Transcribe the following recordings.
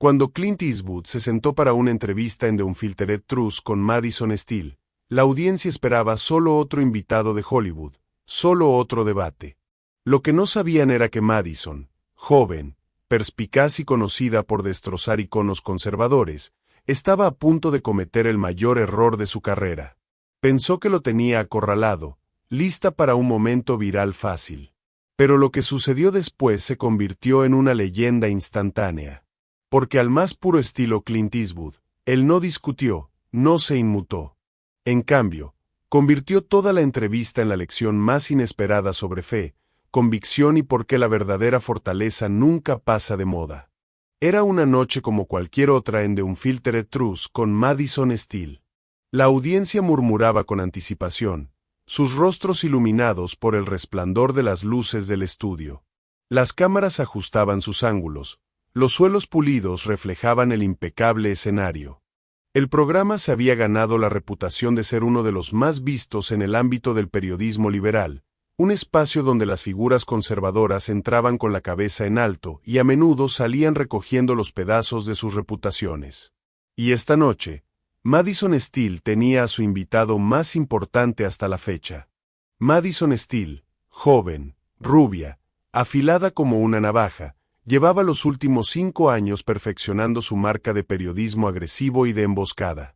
Cuando Clint Eastwood se sentó para una entrevista en The Unfiltered Truth con Madison Steele, la audiencia esperaba solo otro invitado de Hollywood, solo otro debate. Lo que no sabían era que Madison, joven, perspicaz y conocida por destrozar iconos conservadores, estaba a punto de cometer el mayor error de su carrera. Pensó que lo tenía acorralado, lista para un momento viral fácil. Pero lo que sucedió después se convirtió en una leyenda instantánea. Porque al más puro estilo Clint Eastwood, él no discutió, no se inmutó. En cambio, convirtió toda la entrevista en la lección más inesperada sobre fe, convicción y por qué la verdadera fortaleza nunca pasa de moda. Era una noche como cualquier otra en The Unfiltered Truth con Madison Steele. La audiencia murmuraba con anticipación, sus rostros iluminados por el resplandor de las luces del estudio. Las cámaras ajustaban sus ángulos, los suelos pulidos reflejaban el impecable escenario. El programa se había ganado la reputación de ser uno de los más vistos en el ámbito del periodismo liberal, un espacio donde las figuras conservadoras entraban con la cabeza en alto y a menudo salían recogiendo los pedazos de sus reputaciones. Y esta noche, Madison Steele tenía a su invitado más importante hasta la fecha. Madison Steele, joven, rubia, afilada como una navaja, llevaba los últimos 5 años perfeccionando su marca de periodismo agresivo y de emboscada.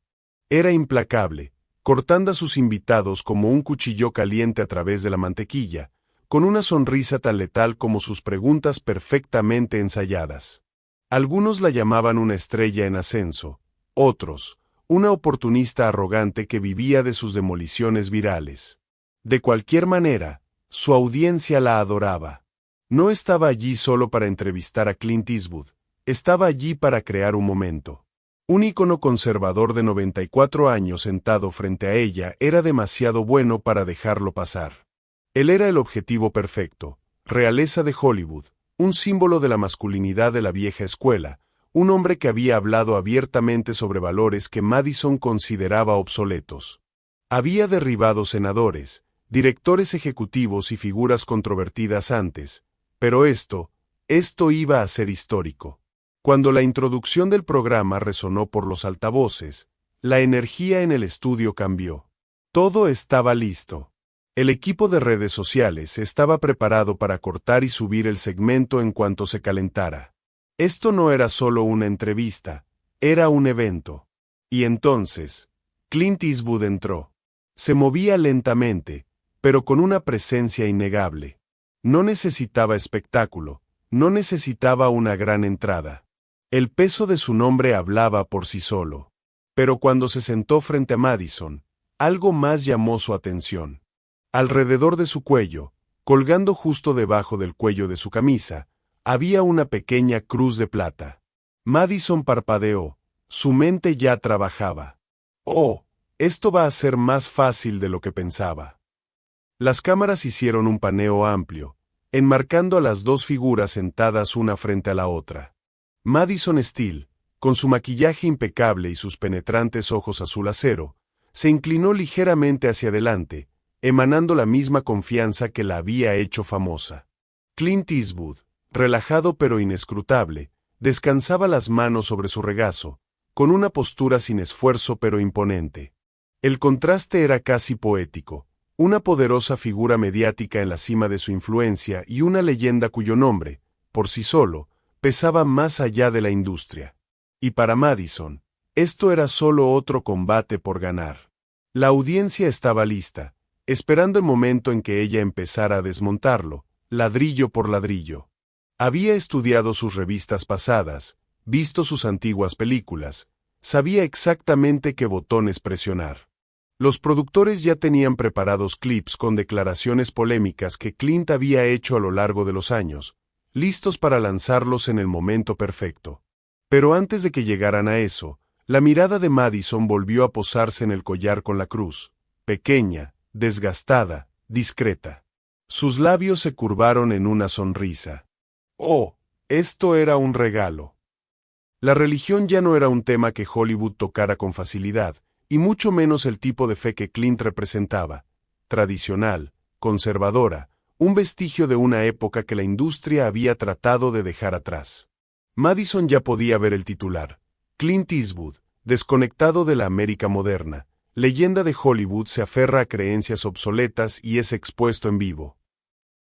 Era implacable, cortando a sus invitados como un cuchillo caliente a través de la mantequilla, con una sonrisa tan letal como sus preguntas perfectamente ensayadas. Algunos la llamaban una estrella en ascenso, otros, una oportunista arrogante que vivía de sus demoliciones virales. De cualquier manera, su audiencia la adoraba. No estaba allí solo para entrevistar a Clint Eastwood, estaba allí para crear un momento. Un ícono conservador de 94 años sentado frente a ella era demasiado bueno para dejarlo pasar. Él era el objetivo perfecto, realeza de Hollywood, un símbolo de la masculinidad de la vieja escuela, un hombre que había hablado abiertamente sobre valores que Madison consideraba obsoletos. Había derribado senadores, directores ejecutivos y figuras controvertidas antes, pero esto iba a ser histórico. Cuando la introducción del programa resonó por los altavoces, la energía en el estudio cambió. Todo estaba listo. El equipo de redes sociales estaba preparado para cortar y subir el segmento en cuanto se calentara. Esto no era solo una entrevista, era un evento. Y entonces, Clint Eastwood entró. Se movía lentamente, pero con una presencia innegable. No necesitaba espectáculo, no necesitaba una gran entrada. El peso de su nombre hablaba por sí solo. Pero cuando se sentó frente a Madison, algo más llamó su atención. Alrededor de su cuello, colgando justo debajo del cuello de su camisa, había una pequeña cruz de plata. Madison parpadeó, su mente ya trabajaba. Oh, esto va a ser más fácil de lo que pensaba. Las cámaras hicieron un paneo amplio, enmarcando a las dos figuras sentadas una frente a la otra. Madison Steele, con su maquillaje impecable y sus penetrantes ojos azul acero, se inclinó ligeramente hacia adelante, emanando la misma confianza que la había hecho famosa. Clint Eastwood, relajado pero inescrutable, descansaba las manos sobre su regazo, con una postura sin esfuerzo pero imponente. El contraste era casi poético. Una poderosa figura mediática en la cima de su influencia y una leyenda cuyo nombre, por sí solo, pesaba más allá de la industria. Y para Madison, esto era solo otro combate por ganar. La audiencia estaba lista, esperando el momento en que ella empezara a desmontarlo, ladrillo por ladrillo. Había estudiado sus revistas pasadas, visto sus antiguas películas, sabía exactamente qué botones presionar. Los productores ya tenían preparados clips con declaraciones polémicas que Clint había hecho a lo largo de los años, listos para lanzarlos en el momento perfecto. Pero antes de que llegaran a eso, la mirada de Madison volvió a posarse en el collar con la cruz, pequeña, desgastada, discreta. Sus labios se curvaron en una sonrisa. Oh, esto era un regalo. La religión ya no era un tema que Hollywood tocara con facilidad, y mucho menos el tipo de fe que Clint representaba, tradicional, conservadora, un vestigio de una época que la industria había tratado de dejar atrás. Madison ya podía ver el titular. Clint Eastwood, desconectado de la América moderna, leyenda de Hollywood, se aferra a creencias obsoletas y es expuesto en vivo.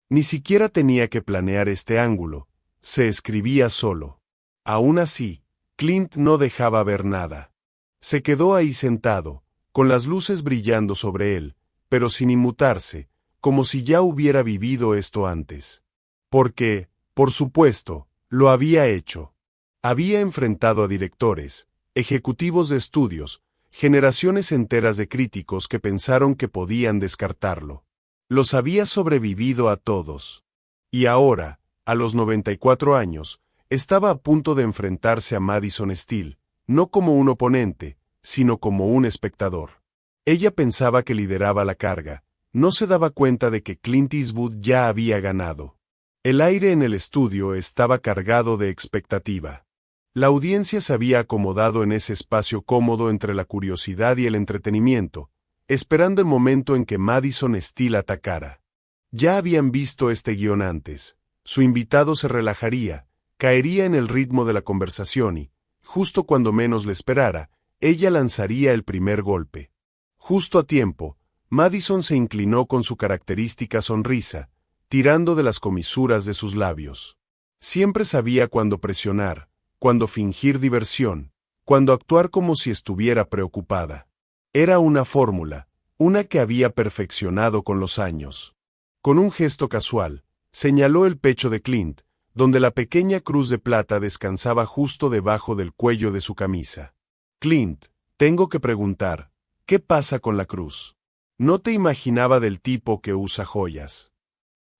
Ni siquiera tenía que planear este ángulo, se escribía solo. Aún así, Clint no dejaba ver nada. Se quedó ahí sentado, con las luces brillando sobre él, pero sin inmutarse, como si ya hubiera vivido esto antes. Porque, por supuesto, lo había hecho. Había enfrentado a directores, ejecutivos de estudios, generaciones enteras de críticos que pensaron que podían descartarlo. Los había sobrevivido a todos. Y ahora, a los 94 años, estaba a punto de enfrentarse a Madison Steele, no como un oponente, sino como un espectador. Ella pensaba que lideraba la carga, no se daba cuenta de que Clint Eastwood ya había ganado. El aire en el estudio estaba cargado de expectativa. La audiencia se había acomodado en ese espacio cómodo entre la curiosidad y el entretenimiento, esperando el momento en que Madison Steele atacara. Ya habían visto este guión antes. Su invitado se relajaría, caería en el ritmo de la conversación y, justo cuando menos le esperara, ella lanzaría el primer golpe. Justo a tiempo, Madison se inclinó con su característica sonrisa, tirando de las comisuras de sus labios. Siempre sabía cuándo presionar, cuándo fingir diversión, cuándo actuar como si estuviera preocupada. Era una fórmula, una que había perfeccionado con los años. Con un gesto casual, señaló el pecho de Clint, donde la pequeña cruz de plata descansaba justo debajo del cuello de su camisa. Clint, tengo que preguntar, ¿qué pasa con la cruz? No te imaginaba del tipo que usa joyas.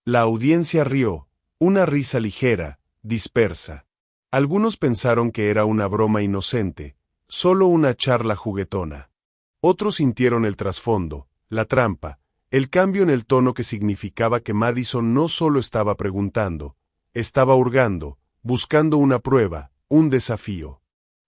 La audiencia rió, una risa ligera, dispersa. Algunos pensaron que era una broma inocente, solo una charla juguetona. Otros sintieron el trasfondo, la trampa, el cambio en el tono que significaba que Madison no solo estaba preguntando, estaba hurgando, buscando una prueba, un desafío.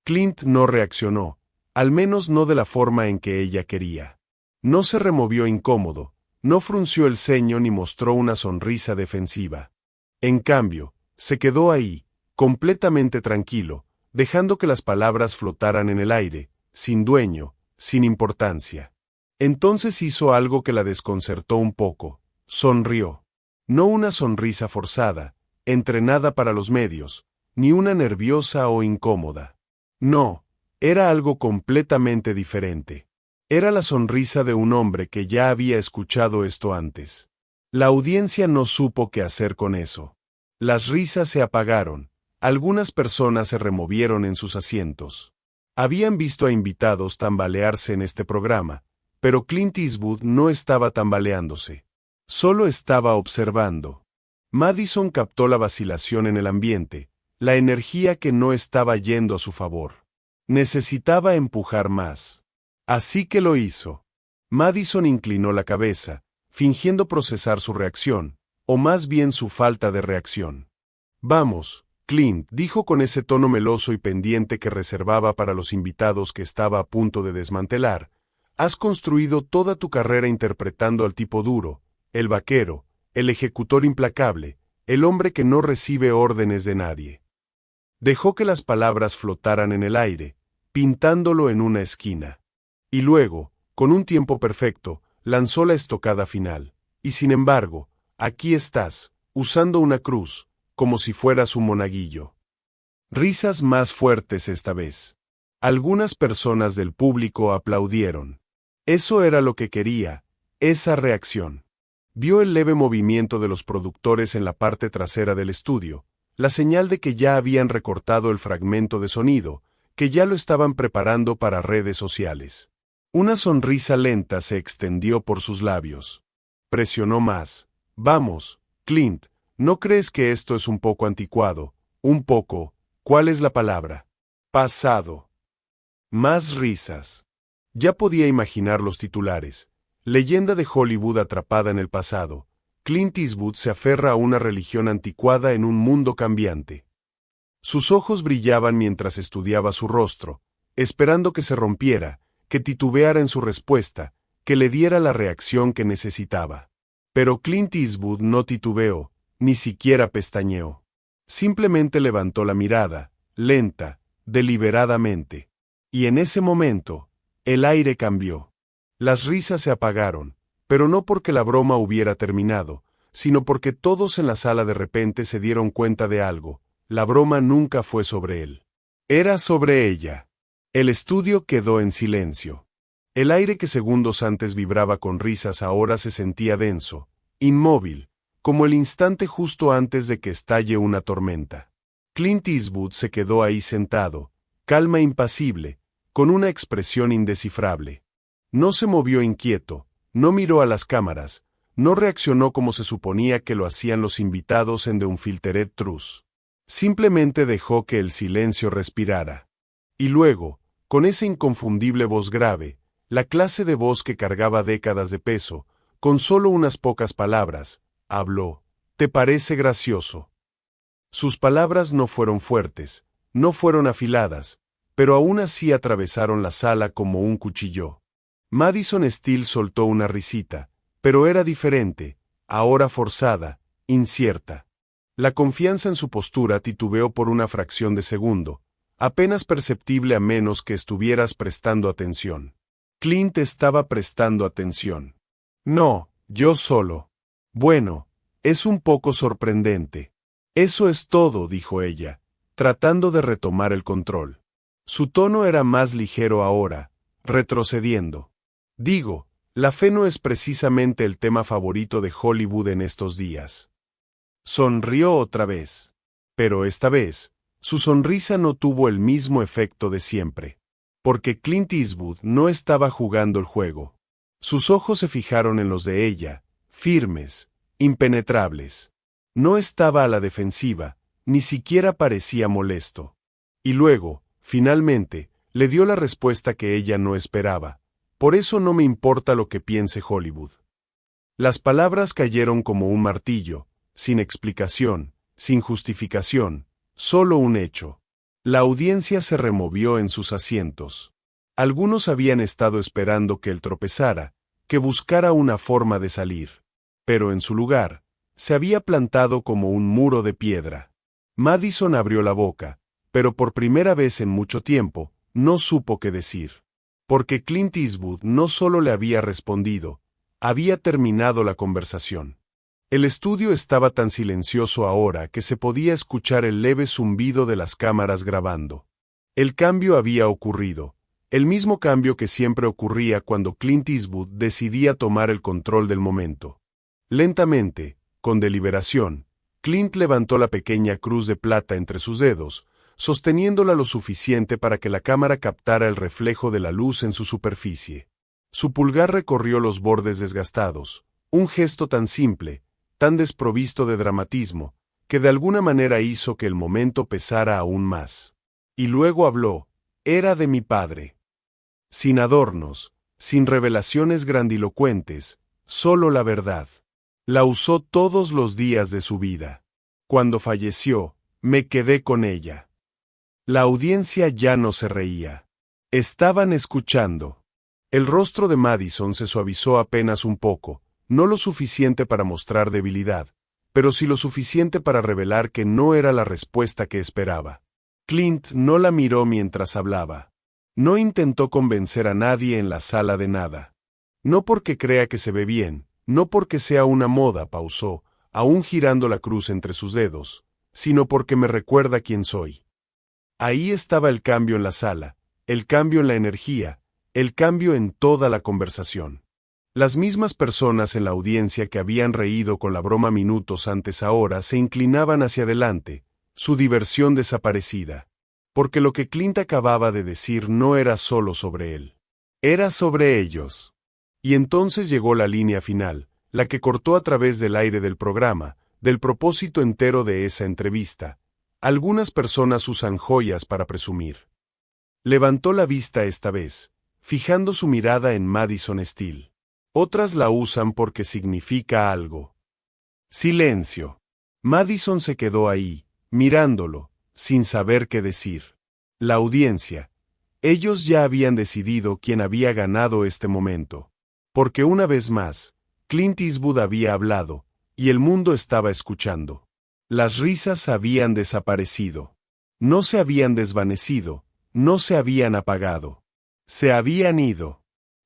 Clint no reaccionó, al menos no de la forma en que ella quería. No se removió incómodo, no frunció el ceño ni mostró una sonrisa defensiva. En cambio, se quedó ahí, completamente tranquilo, dejando que las palabras flotaran en el aire, sin dueño, sin importancia. Entonces hizo algo que la desconcertó un poco, sonrió. No una sonrisa forzada, entrenada para los medios, ni una nerviosa o incómoda. No, era algo completamente diferente. Era la sonrisa de un hombre que ya había escuchado esto antes. La audiencia no supo qué hacer con eso. Las risas se apagaron, algunas personas se removieron en sus asientos. Habían visto a invitados tambalearse en este programa, pero Clint Eastwood no estaba tambaleándose. Solo estaba observando. Madison captó la vacilación en el ambiente, la energía que no estaba yendo a su favor. Necesitaba empujar más. Así que lo hizo. Madison inclinó la cabeza, fingiendo procesar su reacción, o más bien su falta de reacción. Vamos, Clint, dijo con ese tono meloso y pendiente que reservaba para los invitados que estaba a punto de desmantelar. Has construido toda tu carrera interpretando al tipo duro, el vaquero, el ejecutor implacable, el hombre que no recibe órdenes de nadie. Dejó que las palabras flotaran en el aire, pintándolo en una esquina. Y luego, con un tiempo perfecto, lanzó la estocada final. Y sin embargo, aquí estás, usando una cruz, como si fueras un monaguillo. Risas más fuertes esta vez. Algunas personas del público aplaudieron. Eso era lo que quería, esa reacción. Vio el leve movimiento de los productores en la parte trasera del estudio, la señal de que ya habían recortado el fragmento de sonido, que ya lo estaban preparando para redes sociales. Una sonrisa lenta se extendió por sus labios. Presionó más. Vamos, Clint, ¿no crees que esto es un poco anticuado? Un poco, ¿cuál es la palabra? Pasado. Más risas. Ya podía imaginar los titulares. Leyenda de Hollywood atrapada en el pasado. Clint Eastwood se aferra a una religión anticuada en un mundo cambiante. Sus ojos brillaban mientras estudiaba su rostro, esperando que se rompiera, que titubeara en su respuesta, que le diera la reacción que necesitaba. Pero Clint Eastwood no titubeó, ni siquiera pestañeó. Simplemente levantó la mirada, lenta, deliberadamente. Y en ese momento, el aire cambió. Las risas se apagaron, pero no porque la broma hubiera terminado, sino porque todos en la sala de repente se dieron cuenta de algo. La broma nunca fue sobre él. Era sobre ella. El estudio quedó en silencio. El aire que segundos antes vibraba con risas ahora se sentía denso, inmóvil, como el instante justo antes de que estalle una tormenta. Clint Eastwood se quedó ahí sentado, calma e impasible, con una expresión indescifrable. No se movió inquieto, no miró a las cámaras, no reaccionó como se suponía que lo hacían los invitados en The Unfiltered Truth. Simplemente dejó que el silencio respirara. Y luego, con esa inconfundible voz grave, la clase de voz que cargaba décadas de peso, con solo unas pocas palabras, habló. ¿Te parece gracioso? Sus palabras no fueron fuertes, no fueron afiladas, pero aún así atravesaron la sala como un cuchillo. Madison Steele soltó una risita, pero era diferente, ahora forzada, incierta. La confianza en su postura titubeó por una fracción de segundo, apenas perceptible a menos que estuvieras prestando atención. Clint estaba prestando atención. No, yo solo. Bueno, es un poco sorprendente. Eso es todo, dijo ella, tratando de retomar el control. Su tono era más ligero ahora, retrocediendo. Digo, la fe no es precisamente el tema favorito de Hollywood en estos días. Sonrió otra vez. Pero esta vez, su sonrisa no tuvo el mismo efecto de siempre. Porque Clint Eastwood no estaba jugando el juego. Sus ojos se fijaron en los de ella, firmes, impenetrables. No estaba a la defensiva, ni siquiera parecía molesto. Y luego, finalmente, le dio la respuesta que ella no esperaba. Por eso no me importa lo que piense Hollywood. Las palabras cayeron como un martillo, sin explicación, sin justificación, solo un hecho. La audiencia se removió en sus asientos. Algunos habían estado esperando que él tropezara, que buscara una forma de salir. Pero en su lugar, se había plantado como un muro de piedra. Madison abrió la boca, pero por primera vez en mucho tiempo, no supo qué decir. Porque Clint Eastwood no solo le había respondido, había terminado la conversación. El estudio estaba tan silencioso ahora que se podía escuchar el leve zumbido de las cámaras grabando. El cambio había ocurrido, el mismo cambio que siempre ocurría cuando Clint Eastwood decidía tomar el control del momento. Lentamente, con deliberación, Clint levantó la pequeña cruz de plata entre sus dedos, sosteniéndola lo suficiente para que la cámara captara el reflejo de la luz en su superficie. Su pulgar recorrió los bordes desgastados, un gesto tan simple, tan desprovisto de dramatismo, que de alguna manera hizo que el momento pesara aún más. Y luego habló, era de mi padre. Sin adornos, sin revelaciones grandilocuentes, solo la verdad. La usó todos los días de su vida. Cuando falleció, me quedé con ella. La audiencia ya no se reía. Estaban escuchando. El rostro de Madison se suavizó apenas un poco, no lo suficiente para mostrar debilidad, pero sí lo suficiente para revelar que no era la respuesta que esperaba. Clint no la miró mientras hablaba. No intentó convencer a nadie en la sala de nada. No porque crea que se ve bien, no porque sea una moda, pausó, aún girando la cruz entre sus dedos, sino porque me recuerda quién soy. Ahí estaba el cambio en la sala, el cambio en la energía, el cambio en toda la conversación. Las mismas personas en la audiencia que habían reído con la broma minutos antes ahora se inclinaban hacia adelante, su diversión desaparecida. Porque lo que Clint acababa de decir no era solo sobre él. Era sobre ellos. Y entonces llegó la línea final, la que cortó a través del aire del programa, del propósito entero de esa entrevista. Algunas personas usan joyas para presumir. Levantó la vista esta vez, fijando su mirada en Madison Steele. Otras la usan porque significa algo. Silencio. Madison se quedó ahí, mirándolo, sin saber qué decir. La audiencia. Ellos ya habían decidido quién había ganado este momento. Porque una vez más, Clint Eastwood había hablado, y el mundo estaba escuchando. Las risas habían desaparecido. No se habían desvanecido, no se habían apagado. Se habían ido.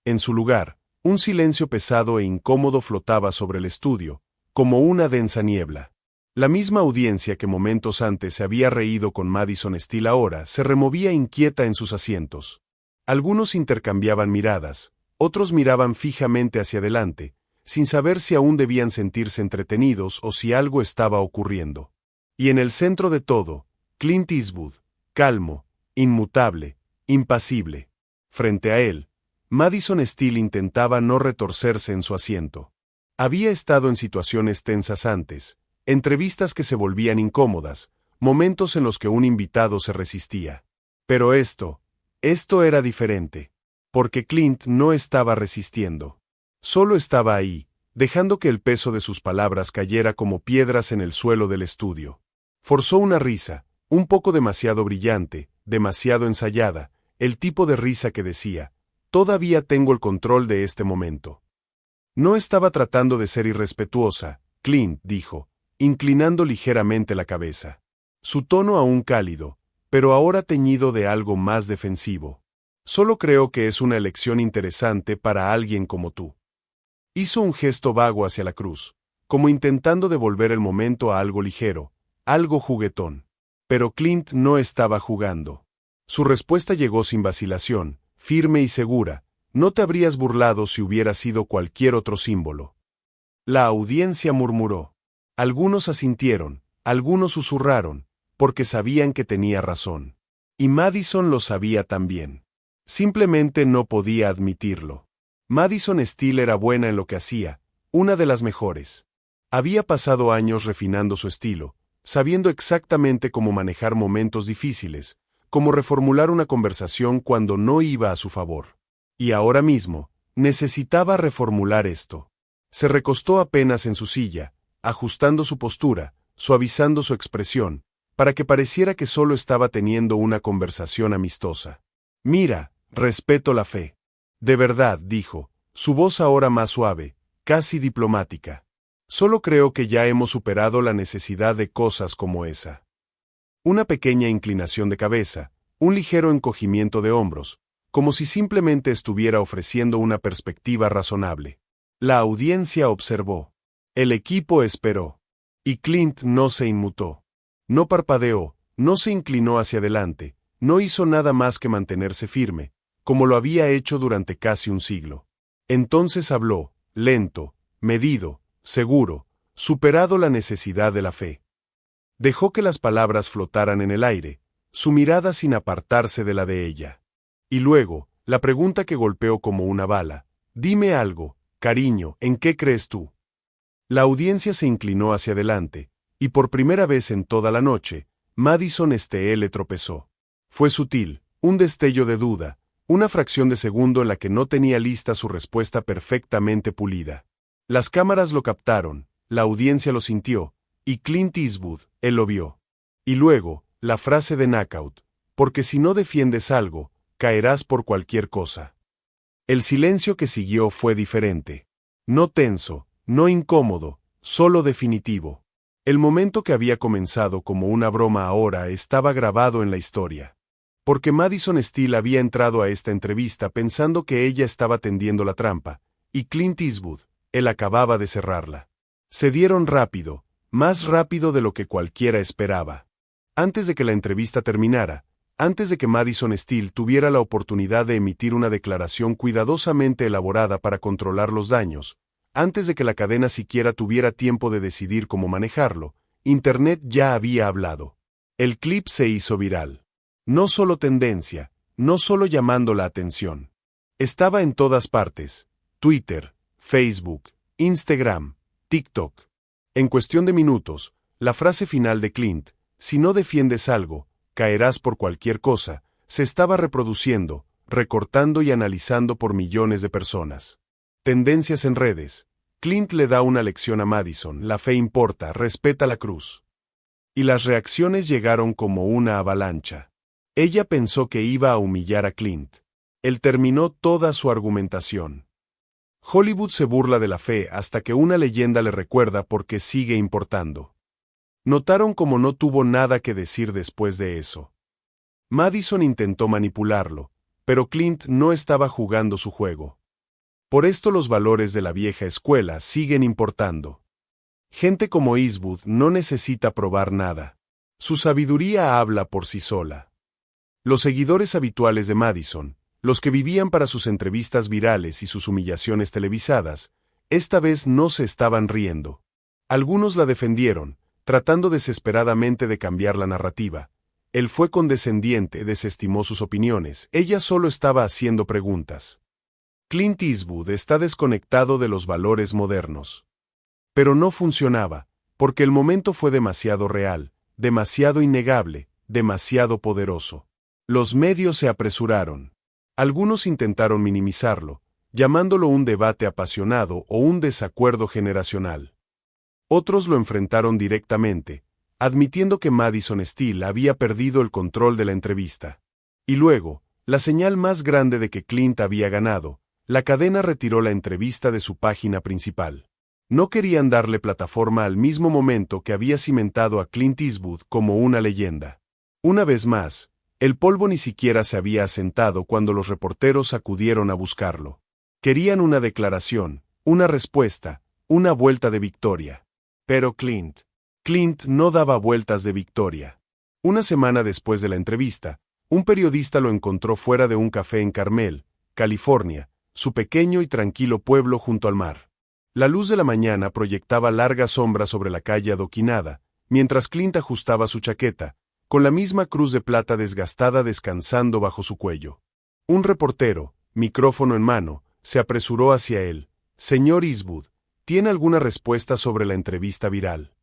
En su lugar, un silencio pesado e incómodo flotaba sobre el estudio, como una densa niebla. La misma audiencia que momentos antes se había reído con Madison Steele ahora se removía inquieta en sus asientos. Algunos intercambiaban miradas, otros miraban fijamente hacia adelante, sin saber si aún debían sentirse entretenidos o si algo estaba ocurriendo. Y en el centro de todo, Clint Eastwood, calmo, inmutable, impasible. Frente a él, Madison Steele intentaba no retorcerse en su asiento. Había estado en situaciones tensas antes, entrevistas que se volvían incómodas, momentos en los que un invitado se resistía. Pero esto era diferente, porque Clint no estaba resistiendo. Solo estaba ahí, dejando que el peso de sus palabras cayera como piedras en el suelo del estudio. Forzó una risa, un poco demasiado brillante, demasiado ensayada, el tipo de risa que decía, «Todavía tengo el control de este momento». No estaba tratando de ser irrespetuosa, Clint dijo, inclinando ligeramente la cabeza. Su tono aún cálido, pero ahora teñido de algo más defensivo. Solo creo que es una elección interesante para alguien como tú. Hizo un gesto vago hacia la cruz, como intentando devolver el momento a algo ligero, algo juguetón. Pero Clint no estaba jugando. Su respuesta llegó sin vacilación, firme y segura. No te habrías burlado si hubiera sido cualquier otro símbolo. La audiencia murmuró. Algunos asintieron, algunos susurraron, porque sabían que tenía razón. Y Madison lo sabía también. Simplemente no podía admitirlo. Madison Steele era buena en lo que hacía, una de las mejores. Había pasado años refinando su estilo, sabiendo exactamente cómo manejar momentos difíciles, cómo reformular una conversación cuando no iba a su favor. Y ahora mismo, necesitaba reformular esto. Se recostó apenas en su silla, ajustando su postura, suavizando su expresión, para que pareciera que solo estaba teniendo una conversación amistosa. Mira, respeto la fe. De verdad, dijo, su voz ahora más suave, casi diplomática. Solo creo que ya hemos superado la necesidad de cosas como esa. Una pequeña inclinación de cabeza, un ligero encogimiento de hombros, como si simplemente estuviera ofreciendo una perspectiva razonable. La audiencia observó. El equipo esperó. Y Clint no se inmutó. No parpadeó, no se inclinó hacia adelante, no hizo nada más que mantenerse firme, como lo había hecho durante casi un siglo. Entonces habló, lento, medido, seguro, superado la necesidad de la fe. Dejó que las palabras flotaran en el aire, su mirada sin apartarse de la de ella. Y luego, la pregunta que golpeó como una bala, dime algo, cariño, ¿en qué crees tú? La audiencia se inclinó hacia adelante, y por primera vez en toda la noche, Madison Steele tropezó. Fue sutil, un destello de duda, una fracción de segundo en la que no tenía lista su respuesta perfectamente pulida. Las cámaras lo captaron, la audiencia lo sintió, y Clint Eastwood, él lo vio. Y luego, la frase de knockout, porque si no defiendes algo, caerás por cualquier cosa. El silencio que siguió fue diferente. No tenso, no incómodo, solo definitivo. El momento que había comenzado como una broma ahora estaba grabado en la historia. Porque Madison Steele había entrado a esta entrevista pensando que ella estaba tendiendo la trampa, y Clint Eastwood, él acababa de cerrarla. Se dieron rápido, más rápido de lo que cualquiera esperaba. Antes de que la entrevista terminara, antes de que Madison Steele tuviera la oportunidad de emitir una declaración cuidadosamente elaborada para controlar los daños, antes de que la cadena siquiera tuviera tiempo de decidir cómo manejarlo, Internet ya había hablado. El clip se hizo viral. No solo tendencia, no solo llamando la atención. Estaba en todas partes: Twitter, Facebook, Instagram, TikTok. En cuestión de minutos, la frase final de Clint, si no defiendes algo, caerás por cualquier cosa, se estaba reproduciendo, recortando y analizando por millones de personas. Tendencias en redes. Clint le da una lección a Madison, la fe importa, respeta la cruz. Y las reacciones llegaron como una avalancha. Ella pensó que iba a humillar a Clint. Él terminó toda su argumentación. Hollywood se burla de la fe hasta que una leyenda le recuerda por qué sigue importando. Notaron cómo no tuvo nada que decir después de eso. Madison intentó manipularlo, pero Clint no estaba jugando su juego. Por esto los valores de la vieja escuela siguen importando. Gente como Eastwood no necesita probar nada. Su sabiduría habla por sí sola. Los seguidores habituales de Madison, los que vivían para sus entrevistas virales y sus humillaciones televisadas, esta vez no se estaban riendo. Algunos la defendieron, tratando desesperadamente de cambiar la narrativa. Él fue condescendiente, desestimó sus opiniones, ella solo estaba haciendo preguntas. Clint Eastwood está desconectado de los valores modernos. Pero no funcionaba, porque el momento fue demasiado real, demasiado innegable, demasiado poderoso. Los medios se apresuraron. Algunos intentaron minimizarlo, llamándolo un debate apasionado o un desacuerdo generacional. Otros lo enfrentaron directamente, admitiendo que Madison Steele había perdido el control de la entrevista. Y luego, la señal más grande de que Clint había ganado, la cadena retiró la entrevista de su página principal. No querían darle plataforma al mismo momento que había cimentado a Clint Eastwood como una leyenda. Una vez más, el polvo ni siquiera se había asentado cuando los reporteros acudieron a buscarlo. Querían una declaración, una respuesta, una vuelta de victoria. Pero Clint no daba vueltas de victoria. Una semana después de la entrevista, un periodista lo encontró fuera de un café en Carmel, California, su pequeño y tranquilo pueblo junto al mar. La luz de la mañana proyectaba largas sombras sobre la calle adoquinada, mientras Clint ajustaba su chaqueta, con la misma cruz de plata desgastada descansando bajo su cuello. Un reportero, micrófono en mano, se apresuró hacia él. «Señor Eastwood, ¿tiene alguna respuesta sobre la entrevista viral?»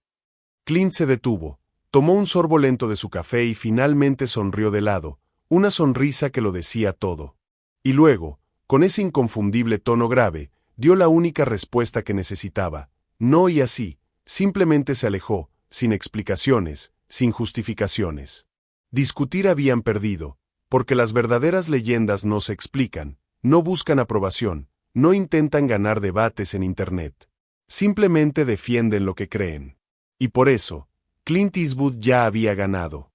Clint se detuvo, tomó un sorbo lento de su café y finalmente sonrió de lado, una sonrisa que lo decía todo. Y luego, con ese inconfundible tono grave, dio la única respuesta que necesitaba. No, y así, simplemente se alejó, sin explicaciones, sin justificaciones. Discutir habían perdido, porque las verdaderas leyendas no se explican, no buscan aprobación, no intentan ganar debates en Internet. Simplemente defienden lo que creen. Y por eso, Clint Eastwood ya había ganado.